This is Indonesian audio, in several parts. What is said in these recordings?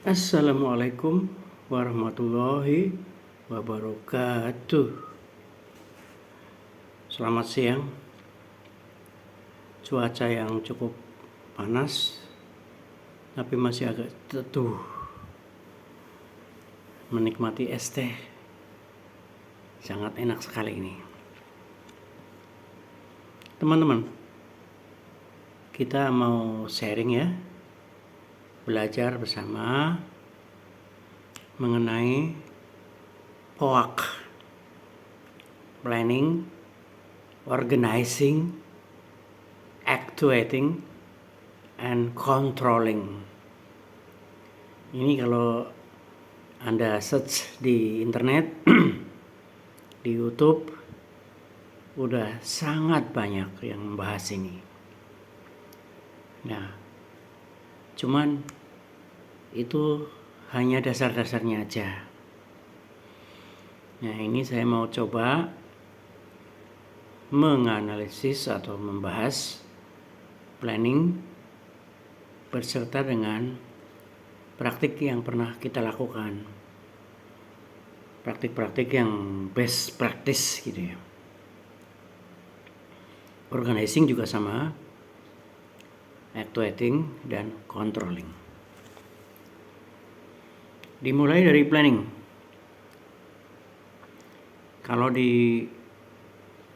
Assalamualaikum warahmatullahi wabarakatuh. Selamat siang. Cuaca yang cukup panas, tapi masih agak teduh. Menikmati es teh, sangat enak sekali ini. Teman-teman, kita mau sharing ya, belajar bersama mengenai POAK, Planning, Organizing, Actuating, and Controlling. Ini kalau Anda search di internet, di YouTube, udah sangat banyak yang membahas ini. Nah, cuman itu hanya dasar-dasarnya aja. Nah, ini saya mau coba menganalisis atau membahas planning berserta dengan praktik yang pernah kita lakukan. Praktik-praktik yang best practice gitu ya. Organizing juga sama, actuating dan controlling. Dimulai dari planning. Kalau di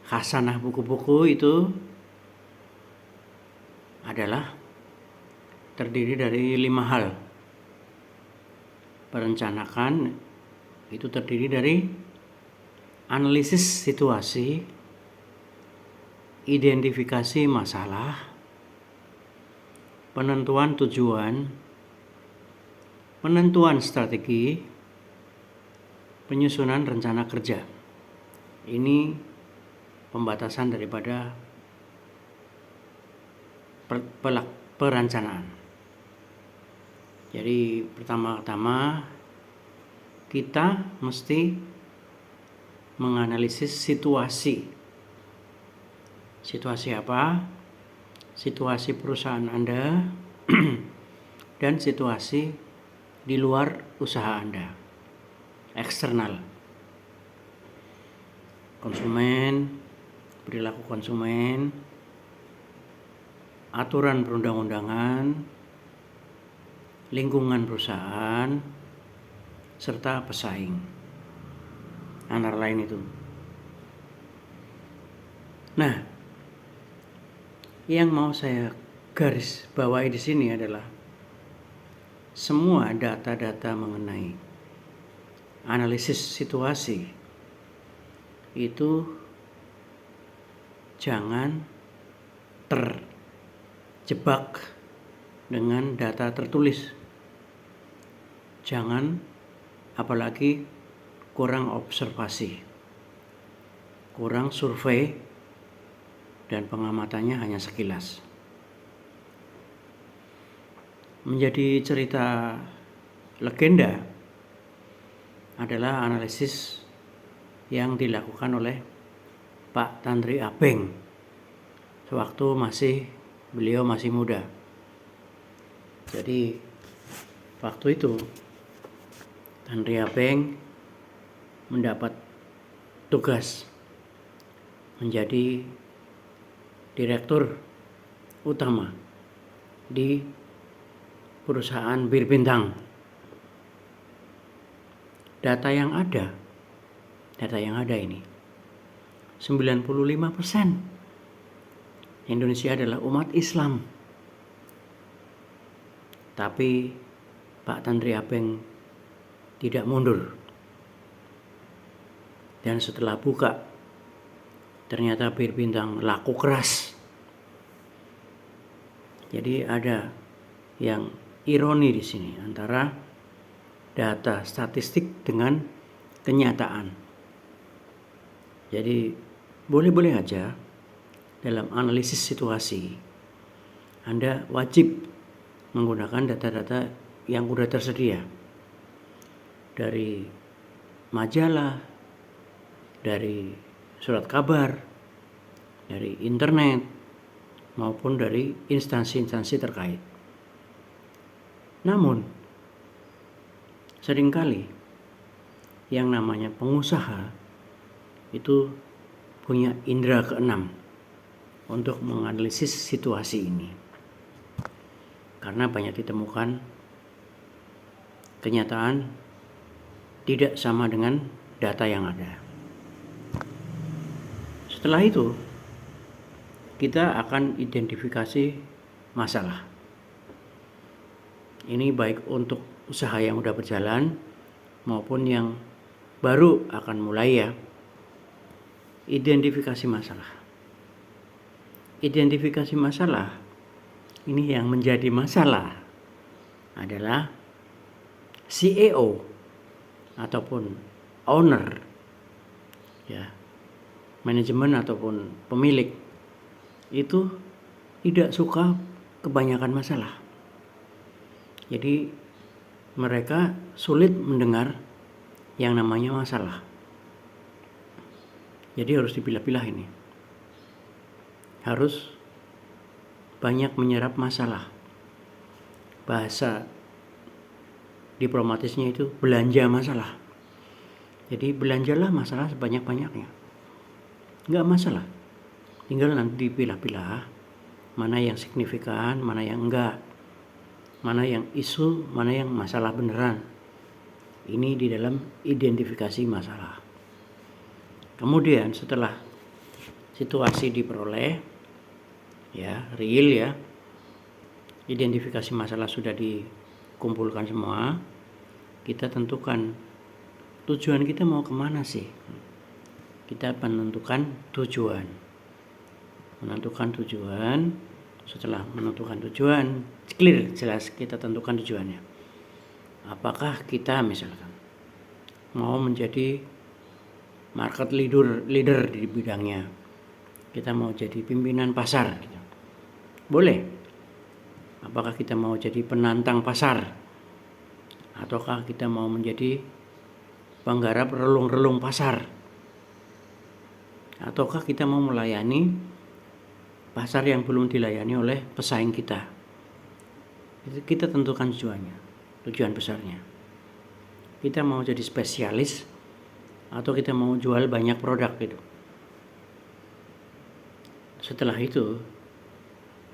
khasanah buku-buku itu adalah terdiri dari 5 hal. Perencanaan itu terdiri dari analisis situasi, identifikasi masalah, penentuan tujuan, penentuan strategi, penyusunan rencana kerja. Ini pembatasan daripada perencanaan. Jadi pertama-tama kita mesti menganalisis situasi. Situasi apa? Situasi perusahaan Anda dan situasi di luar usaha Anda, eksternal. Konsumen, perilaku konsumen, aturan perundang-undangan, lingkungan perusahaan, serta pesaing. Antara lain itu. Nah, yang mau saya garis bawahi di sini adalah semua data-data mengenai analisis situasi itu jangan terjebak dengan data tertulis. Jangan apalagi kurang observasi, kurang survei, dan pengamatannya hanya sekilas. Menjadi cerita legenda adalah analisis yang dilakukan oleh Pak Tandri Apeng sewaktu beliau masih muda. Jadi waktu itu Tandri Apeng mendapat tugas menjadi direktur utama di perusahaan bir bintang. Data yang ada ini 95% Indonesia adalah umat Islam. Tapi Pak Tandri Apeng tidak mundur. Dan setelah buka, ternyata bir bintang laku keras. Jadi ada yang ironi di sini antara data statistik dengan kenyataan. Jadi boleh-boleh aja dalam analisis situasi Anda wajib menggunakan data-data yang sudah tersedia dari majalah, dari surat kabar, dari internet, maupun dari instansi-instansi terkait. Namun seringkali yang namanya pengusaha itu punya indera keenam untuk menganalisis situasi ini. Karena banyak ditemukan kenyataan tidak sama dengan data yang ada. Setelah itu, kita akan identifikasi masalah. Ini baik untuk usaha yang sudah berjalan maupun yang baru akan mulai ya. Identifikasi masalah. Identifikasi masalah ini yang menjadi masalah adalah CEO ataupun owner ya, manajemen ataupun pemilik itu tidak suka kebanyakan masalah. Jadi mereka sulit mendengar yang namanya masalah. Jadi harus dipilah-pilah ini. Harus banyak menyerap masalah. Bahasa diplomatisnya itu belanja masalah. Jadi belanjalah masalah sebanyak-banyaknya. Enggak masalah. Tinggal nanti dipilah-pilah mana yang signifikan, mana yang enggak. Mana yang isu, mana yang masalah beneran. Ini di dalam identifikasi masalah. Kemudian setelah situasi diperoleh, ya real ya, identifikasi masalah sudah dikumpulkan semua, kita tentukan tujuan kita mau kemana sih. Kita menentukan tujuan. Setelah menentukan tujuan, clear, jelas kita tentukan tujuannya. Apakah kita misalkan mau menjadi market leader di bidangnya, kita mau jadi pimpinan pasar gitu. Boleh. Apakah kita mau jadi penantang pasar, ataukah kita mau menjadi penggarap relung-relung pasar, ataukah kita mau melayani pasar yang belum dilayani oleh pesaing kita. Itu kita tentukan tujuan besarnya. Kita mau jadi spesialis atau kita mau jual banyak produk gitu. Setelah itu,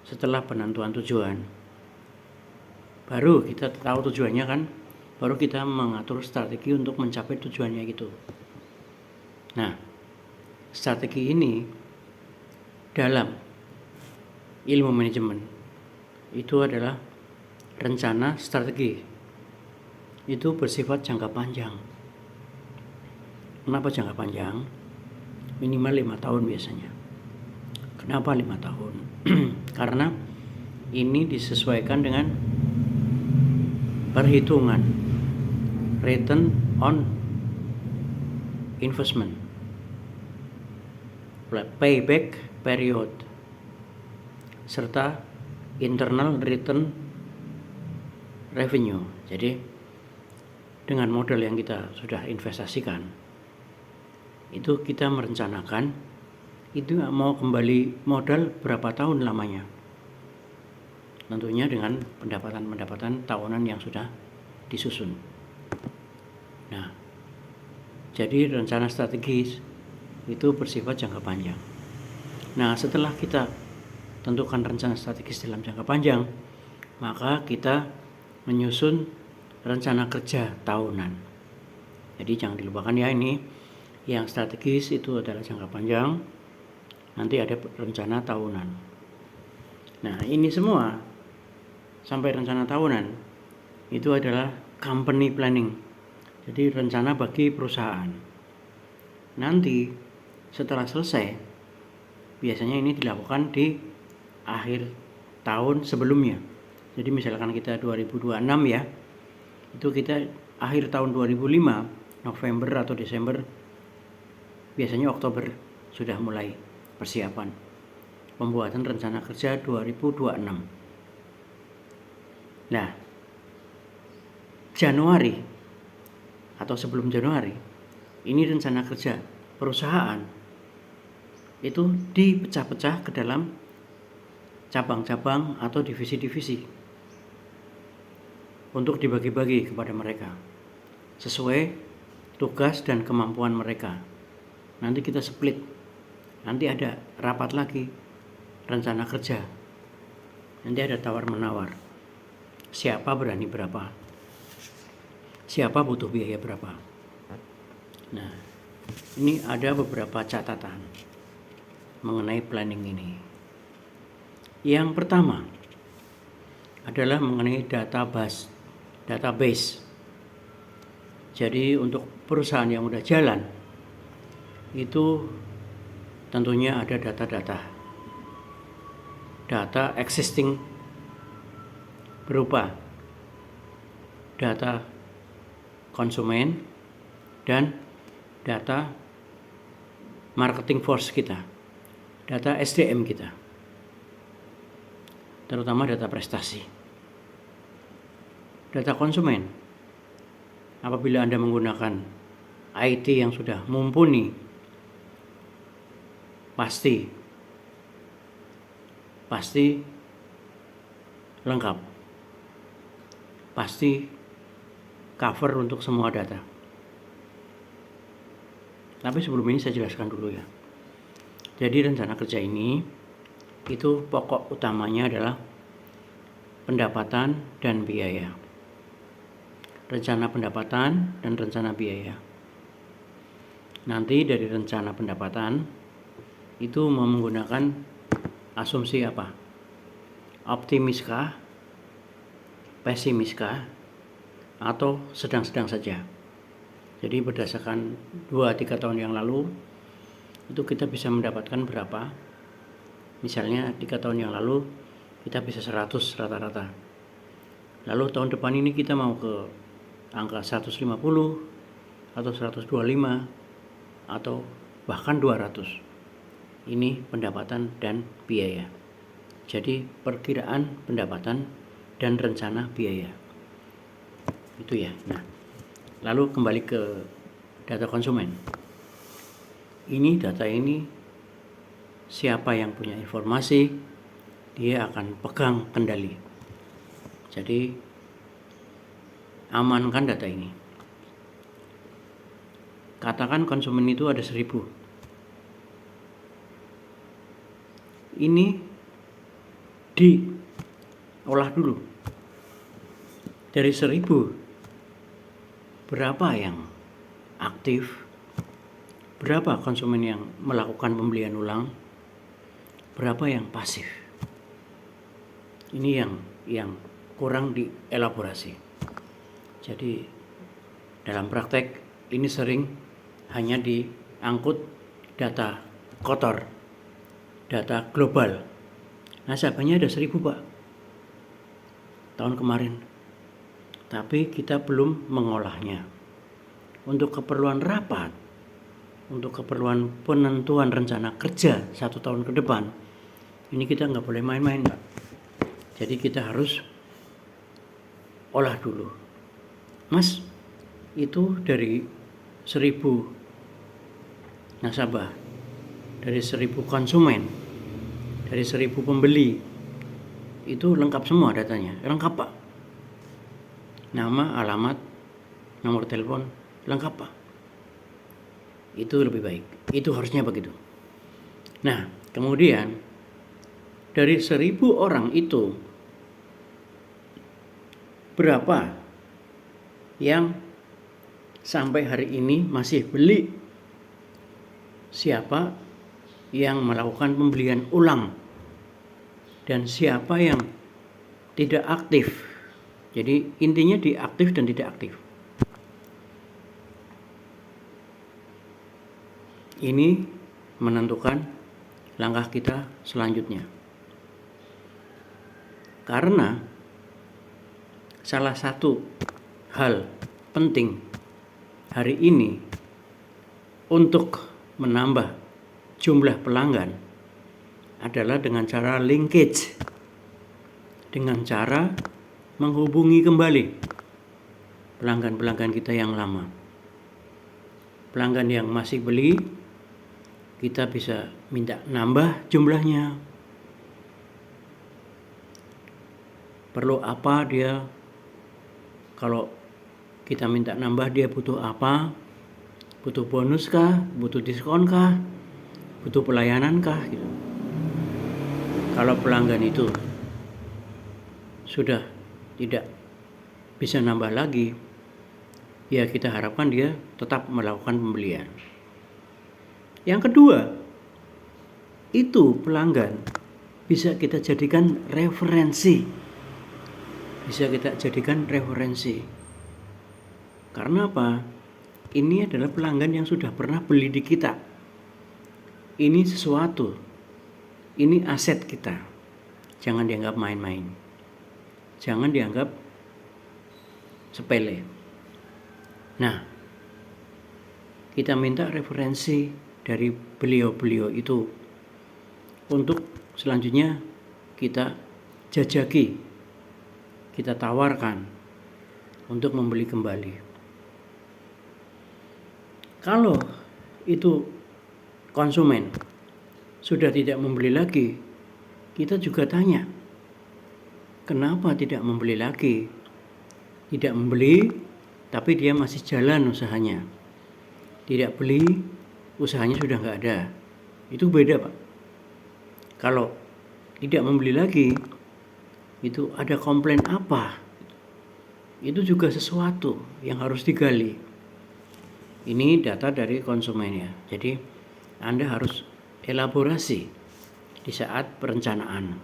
setelah penentuan tujuan, baru kita tahu tujuannya kan, baru kita mengatur strategi untuk mencapai tujuannya gitu. Nah, strategi ini dalam ilmu manajemen itu adalah rencana strategi. Itu bersifat jangka panjang. Kenapa jangka panjang? Minimal 5 tahun biasanya. Kenapa 5 tahun? Karena ini disesuaikan dengan perhitungan return on investment, payback period, serta internal return revenue. Jadi dengan modal yang kita sudah investasikan, itu kita merencanakan itu mau kembali modal berapa tahun lamanya. Tentunya dengan pendapatan tahunan yang sudah disusun. Nah, jadi rencana strategis itu bersifat jangka panjang. Nah, setelah kita tentukan rencana strategis dalam jangka panjang, maka kita menyusun rencana kerja tahunan. Jadi jangan dilupakan ya, ini yang strategis itu adalah jangka panjang, nanti ada rencana tahunan. Nah, ini semua sampai rencana tahunan itu adalah company planning. Jadi rencana bagi perusahaan. Nanti setelah selesai, biasanya ini dilakukan di akhir tahun sebelumnya. Jadi misalkan kita 2026 ya, itu kita akhir tahun 2005, November atau Desember, biasanya Oktober sudah mulai persiapan pembuatan rencana kerja 2026. Nah, Januari atau sebelum Januari, ini rencana kerja perusahaan itu dipecah-pecah ke dalam cabang-cabang atau divisi-divisi untuk dibagi-bagi kepada mereka. sesuai tugas dan kemampuan mereka. Nanti kita split, nanti ada rapat lagi, rencana kerja, nanti ada tawar-menawar, siapa berani berapa, siapa butuh biaya berapa. Nah, ini ada beberapa catatan mengenai planning ini. Yang pertama adalah mengenai database. Jadi untuk perusahaan yang udah jalan itu tentunya ada data existing berupa data konsumen dan data marketing force kita, data SDM kita, terutama data prestasi. Data konsumen, apabila Anda menggunakan IT yang sudah mumpuni, pasti lengkap, pasti cover untuk semua data. Tapi sebelum ini saya jelaskan dulu ya. Jadi rencana kerja ini itu pokok utamanya adalah pendapatan dan biaya. Rencana pendapatan dan rencana biaya. Nanti dari rencana pendapatan itu menggunakan asumsi apa? Optimiskah, pesimiskah, atau sedang-sedang saja. Jadi berdasarkan 2-3 tahun yang lalu itu kita bisa mendapatkan berapa. Misalnya 3 tahun yang lalu kita bisa 100 rata-rata. Lalu tahun depan ini kita mau ke angka 150 atau 125 atau bahkan 200. Ini pendapatan dan biaya. Jadi perkiraan pendapatan dan rencana biaya. Itu ya. Nah, lalu kembali ke data konsumen. Data ini siapa yang punya informasi, dia akan pegang kendali. Jadi amankan data ini. Katakan konsumen itu ada 1000. Ini diolah dulu. Dari 1000, berapa yang aktif, berapa konsumen yang melakukan pembelian ulang, berapa yang pasif. Ini yang kurang dielaborasi. Jadi dalam praktek ini sering hanya diangkut data kotor, data global. Nasabahnya ada 1000 Pak tahun kemarin, tapi kita belum mengolahnya. Untuk keperluan rapat, untuk keperluan penentuan rencana kerja 1 tahun ke depan, ini kita nggak boleh main-main Pak. Jadi kita harus olah dulu. Mas, itu dari 1000 nasabah, dari 1000 konsumen, dari 1000 pembeli, itu lengkap semua datanya, lengkap Pak. Nama, alamat, nomor telepon, lengkap Pak. Itu lebih baik, itu harusnya begitu. Nah, kemudian dari 1000 orang itu berapa yang sampai hari ini masih beli, siapa yang melakukan pembelian ulang, dan siapa yang tidak aktif. Jadi intinya di aktif dan tidak aktif. Ini menentukan langkah kita selanjutnya. Karena salah satu hal penting hari ini untuk menambah jumlah pelanggan adalah dengan cara linkage, dengan cara menghubungi kembali pelanggan-pelanggan kita yang lama. Pelanggan yang masih beli, kita bisa minta nambah jumlahnya. Perlu apa dia, kalau Kita minta nambah, dia butuh apa? Butuh bonus kah? Butuh diskon kah? Butuh pelayanan kah? Gitu. Kalau pelanggan itu sudah tidak bisa nambah lagi, ya kita harapkan dia tetap melakukan pembelian. Yang kedua, itu pelanggan bisa kita jadikan referensi. Bisa kita jadikan referensi. Karena apa? Ini adalah pelanggan yang sudah pernah beli di kita. Ini sesuatu. Ini aset kita. Jangan dianggap main-main. Jangan dianggap sepele. Nah, kita minta referensi dari beliau-beliau itu untuk selanjutnya kita jajaki, kita tawarkan untuk membeli kembali. Kalau itu konsumen sudah tidak membeli lagi, kita juga tanya, kenapa tidak membeli lagi? Tidak membeli, tapi dia masih jalan usahanya. Tidak beli, usahanya sudah nggak ada. Itu beda, Pak. Kalau tidak membeli lagi, itu ada komplain apa? Itu juga sesuatu yang harus digali. Ini data dari konsumennya. Jadi Anda harus elaborasi di saat perencanaan.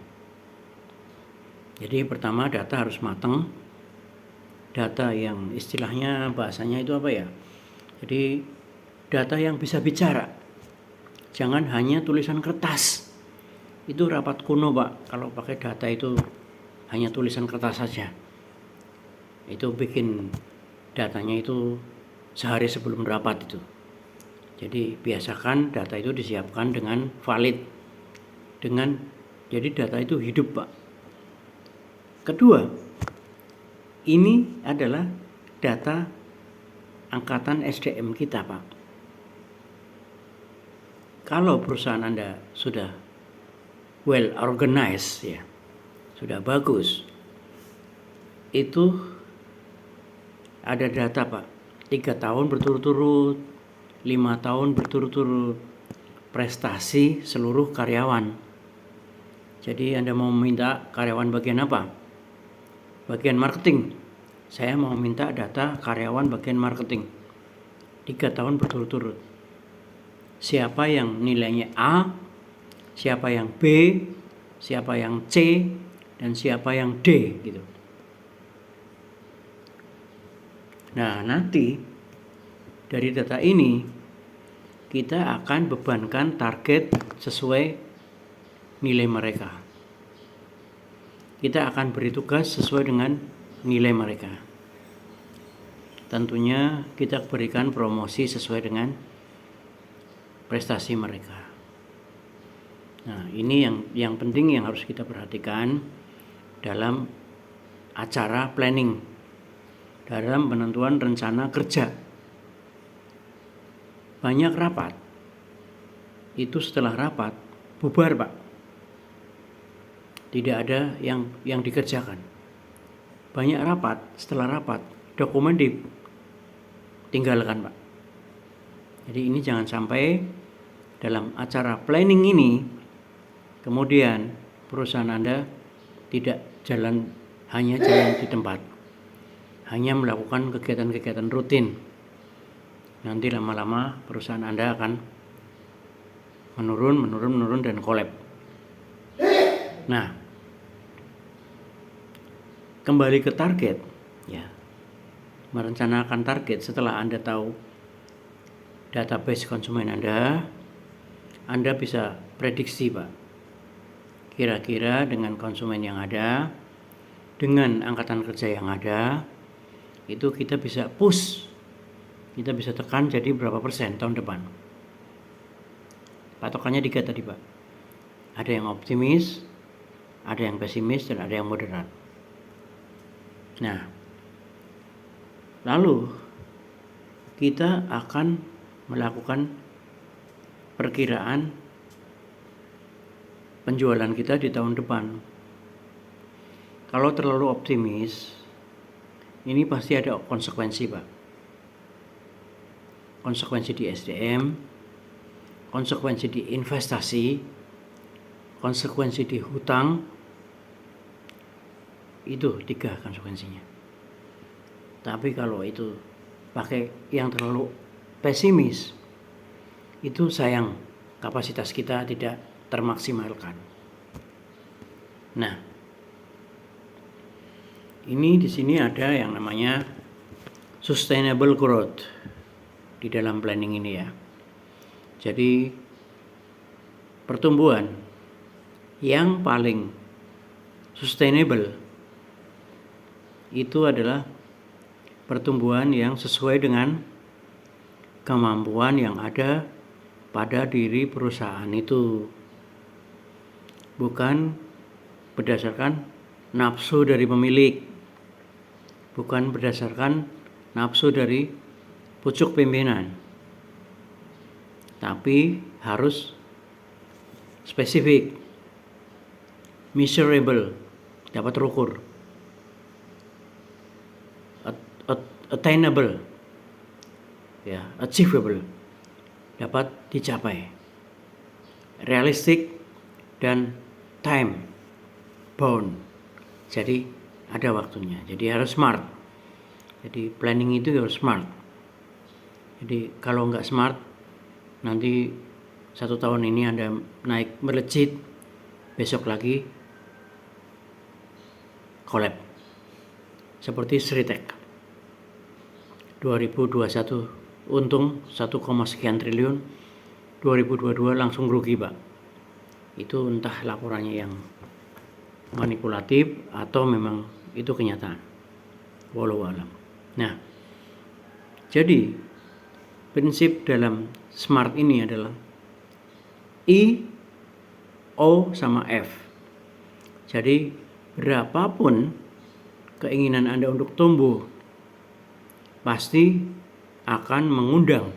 Jadi pertama data harus matang. Data yang istilahnya bahasanya itu apa ya? Jadi data yang bisa bicara. Jangan hanya tulisan kertas. Itu rapat kuno, Pak. Kalau pakai data itu hanya tulisan kertas saja. Itu bikin datanya itu sehari sebelum rapat itu. Jadi biasakan data itu disiapkan dengan valid. Jadi data itu hidup, Pak. Kedua, ini adalah data angkatan SDM kita, Pak. Kalau perusahaan Anda sudah well organized ya, sudah bagus, itu ada data, Pak. 3 tahun berturut-turut, 5 tahun berturut-turut, prestasi seluruh karyawan. Jadi Anda mau minta karyawan bagian apa? Bagian marketing. Saya mau minta data karyawan bagian marketing. 3 tahun berturut-turut. Siapa yang nilainya A, siapa yang B, siapa yang C, dan siapa yang D gitu. Nah, nanti dari data ini kita akan bebankan target sesuai nilai mereka. Kita akan beri tugas sesuai dengan nilai mereka. Tentunya kita berikan promosi sesuai dengan prestasi mereka. Nah, ini yang penting yang harus kita perhatikan dalam acara planning, dalam penentuan rencana kerja. Banyak rapat, itu setelah rapat bubar, Pak. Tidak ada yang dikerjakan. Banyak rapat, setelah rapat dokumen ditinggalkan, Pak. Jadi ini jangan sampai dalam acara planning ini kemudian perusahaan Anda tidak hanya jalan di tempat, hanya melakukan kegiatan-kegiatan rutin. Nanti lama-lama perusahaan Anda akan menurun dan kolab. Nah, kembali ke target, ya. Merencanakan target setelah Anda tahu database konsumen Anda bisa prediksi, Pak. Kira-kira dengan konsumen yang ada, dengan angkatan kerja yang ada, itu kita bisa push, kita bisa tekan jadi berapa persen tahun depan. Patokannya 3 tadi, Pak. Ada yang optimis, ada yang pesimis, dan ada yang moderat. Nah, lalu kita akan melakukan perkiraan penjualan kita di tahun depan. Kalau terlalu optimis, ini pasti ada konsekuensi, Pak. Konsekuensi di SDM, konsekuensi di investasi, konsekuensi di hutang, itu 3 konsekuensinya. Tapi kalau itu pakai yang terlalu pesimis, itu sayang, kapasitas kita tidak termaksimalkan. Nah, ini di sini ada yang namanya sustainable growth di dalam planning ini ya. Jadi pertumbuhan yang paling sustainable itu adalah pertumbuhan yang sesuai dengan kemampuan yang ada pada diri perusahaan itu, bukan berdasarkan nafsu dari pemilik, bukan berdasarkan nafsu dari pucuk pimpinan, tapi harus spesifik, measurable, dapat terukur, attainable, ya, achievable, dapat dicapai, realistic, dan time bound. Jadi ada waktunya. Jadi harus smart. Jadi planning itu harus smart. Jadi kalau nggak smart, nanti 1 tahun ini Anda naik melejit, besok lagi collapse. Seperti Sritek 2021 untung 1, sekian triliun, 2022 langsung rugi, Pak. Itu entah laporannya yang manipulatif atau memang itu kenyataan. Wallahu alam. Nah, jadi prinsip dalam SMART ini adalah I, O, sama F. Jadi berapapun keinginan Anda untuk tumbuh, pasti akan mengundang,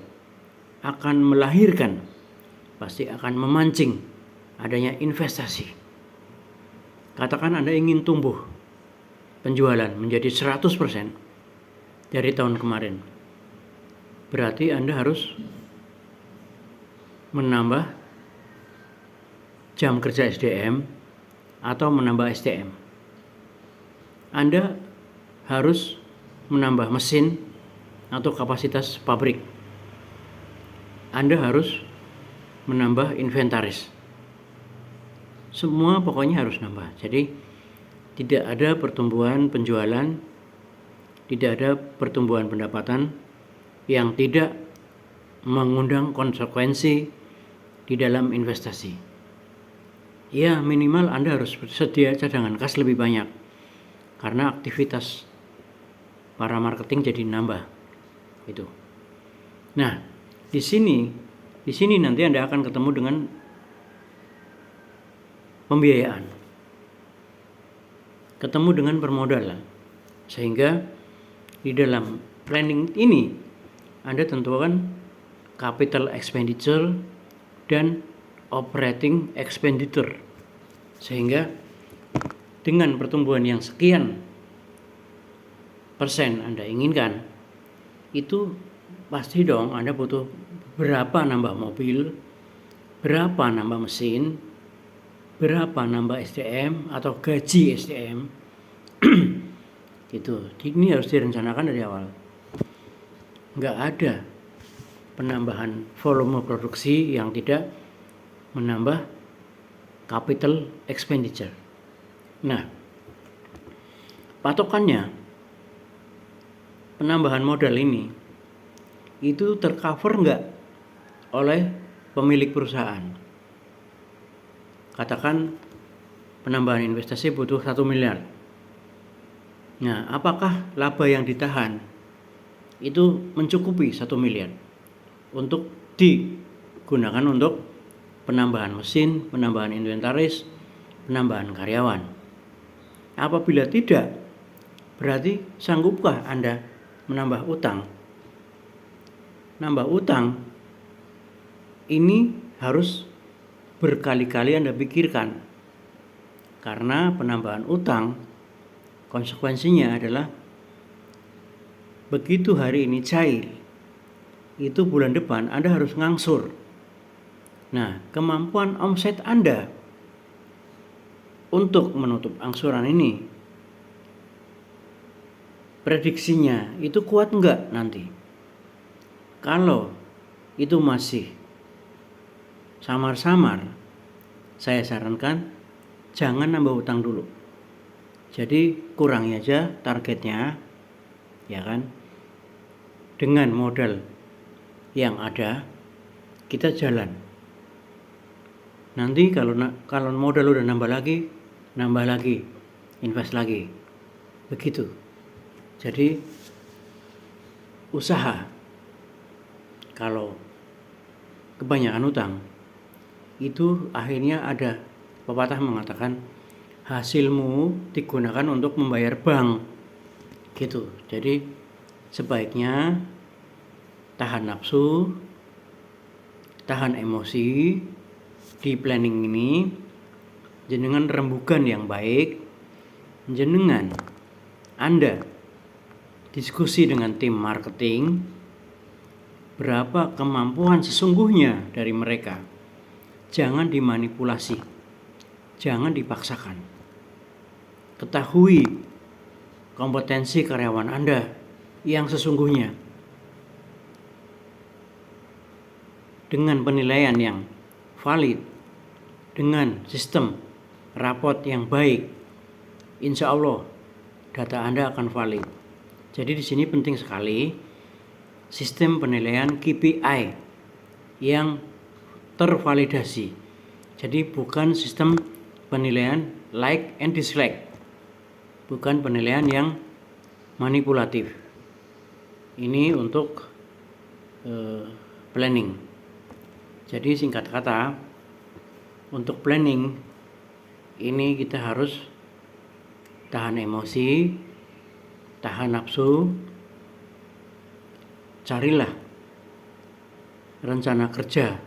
akan melahirkan, pasti akan memancing adanya investasi. Katakan Anda ingin tumbuh penjualan menjadi 100% dari tahun kemarin. Berarti Anda harus menambah jam kerja SDM atau menambah SDM. Anda harus menambah mesin atau kapasitas pabrik. Anda harus menambah inventaris. Semua pokoknya harus nambah. Jadi tidak ada pertumbuhan penjualan, tidak ada pertumbuhan pendapatan yang tidak mengundang konsekuensi di dalam investasi. Ya, minimal Anda harus bersedia cadangan kas lebih banyak karena aktivitas para marketing jadi nambah. Itu. Nah, di sini nanti Anda akan ketemu dengan pembiayaan, ketemu dengan permodalan, sehingga di dalam planning ini Anda tentukan capital expenditure dan operating expenditure, sehingga dengan pertumbuhan yang sekian persen Anda inginkan, itu pasti dong Anda butuh berapa nambah mobil, berapa nambah mesin, berapa nambah SDM atau gaji SDM. Gitu. Ini harus direncanakan dari awal. Nggak ada penambahan volume produksi yang tidak menambah capital expenditure. Nah, patokannya penambahan modal ini itu tercover nggak oleh pemilik perusahaan. Katakan penambahan investasi butuh 1 miliar. Nah, apakah laba yang ditahan itu mencukupi 1 miliar untuk digunakan untuk penambahan mesin, penambahan inventaris, penambahan karyawan? Apabila tidak, berarti sanggupkah Anda menambah utang? Nambah utang ini harus berkali-kali Anda pikirkan, karena penambahan utang konsekuensinya adalah Begitu hari ini cair, itu bulan depan Anda harus ngangsur. Nah, kemampuan omset Anda untuk menutup angsuran ini, prediksinya itu kuat enggak nanti? Kalau itu masih samar-samar, saya sarankan jangan nambah utang dulu. Jadi kurangi aja targetnya, ya kan? Dengan modal yang ada, kita jalan. Nanti kalau modal udah nambah lagi, invest lagi. Begitu. Jadi usaha kalau kebanyakan utang itu akhirnya ada pepatah mengatakan hasilmu digunakan untuk membayar bank gitu. Jadi sebaiknya tahan nafsu, tahan emosi di planning ini, jenengan rembugan yang baik, jenengan Anda diskusi dengan tim marketing berapa kemampuan sesungguhnya dari mereka. Jangan dimanipulasi, jangan dipaksakan. Ketahui kompetensi karyawan Anda yang sesungguhnya dengan penilaian yang valid, dengan sistem rapot yang baik. Insya Allah data Anda akan valid. Jadi di sini penting sekali sistem penilaian KPI yang tervalidasi. Jadi bukan sistem penilaian like and dislike, bukan penilaian yang manipulatif. Ini untuk planning. Jadi singkat kata, untuk planning ini kita harus tahan emosi, tahan nafsu, carilah rencana kerja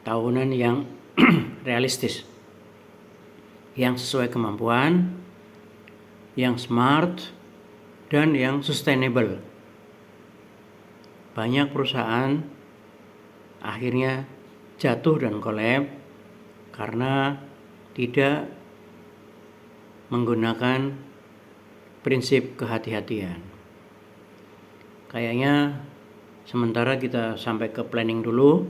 tahunan yang realistis, yang sesuai kemampuan, yang smart, dan yang sustainable. Banyak perusahaan akhirnya jatuh dan collapse karena tidak menggunakan prinsip kehati-hatian. Kayaknya sementara kita sampai ke planning dulu.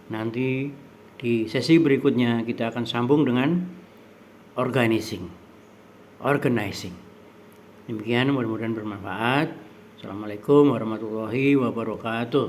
Nanti di sesi berikutnya kita akan sambung dengan organizing. Demikian, mudah-mudahan bermanfaat. Assalamualaikum warahmatullahi wabarakatuh.